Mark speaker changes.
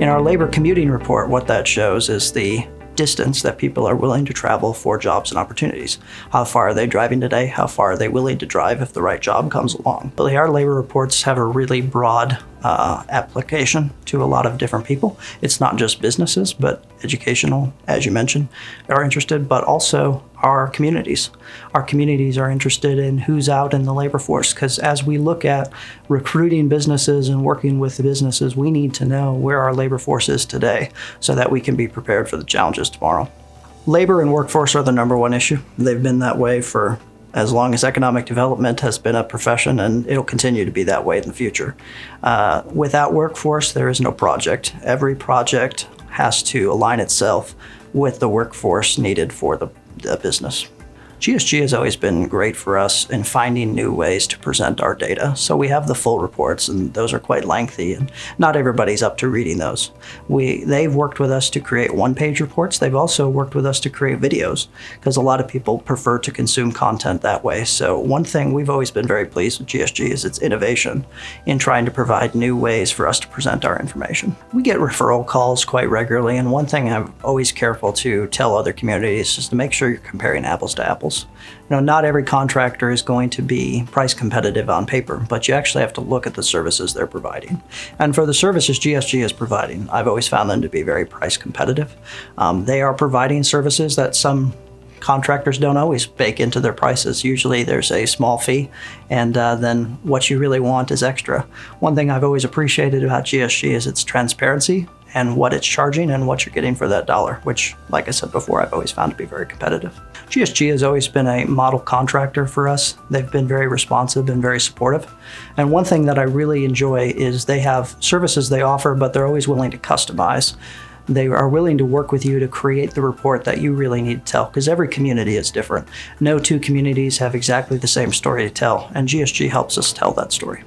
Speaker 1: In our Labor Commuting Report, what that shows is the distance that people are willing to travel for jobs and opportunities. How far are they driving today? How far are they willing to drive if the right job comes along? But our labor reports have a really broad application to a lot of different people. It's not just businesses, but educational, as you mentioned, are interested, but also our communities. Our communities are interested in who's out in the labor force, because as we look at recruiting businesses and working with the businesses, we need to know where our labor force is today so that we can be prepared for the challenges tomorrow. Labor and workforce are the number one issue. They've been that way for as long as economic development has been a profession, and it'll continue to be that way in the future. Without workforce, there is no project. Every project has to align itself with the workforce needed for the business. GSG has always been great for us in finding new ways to present our data. So we have the full reports, and those are quite lengthy, and not everybody's up to reading those. They've worked with us to create one-page reports. They've also worked with us to create videos, because a lot of people prefer to consume content that way. So one thing we've always been very pleased with GSG is its innovation in trying to provide new ways for us to present our information. We get referral calls quite regularly, and one thing I'm always careful to tell other communities is to make sure you're comparing apples to apples. Not every contractor is going to be price competitive on paper, but you actually have to look at the services they're providing. And for the services GSG is providing, I've always found them to be very price competitive. They are providing services that some contractors don't always bake into their prices. Usually there's a small fee, and then what you really want is extra. One thing I've always appreciated about GSG is its transparency and what it's charging and what you're getting for that dollar, which, like I said before, I've always found to be very competitive. GSG has always been a model contractor for us. They've been very responsive and very supportive. And one thing that I really enjoy is they have services they offer, but they're always willing to customize. They are willing to work with you to create the report that you really need to tell, because every community is different. No two communities have exactly the same story to tell, and GSG helps us tell that story.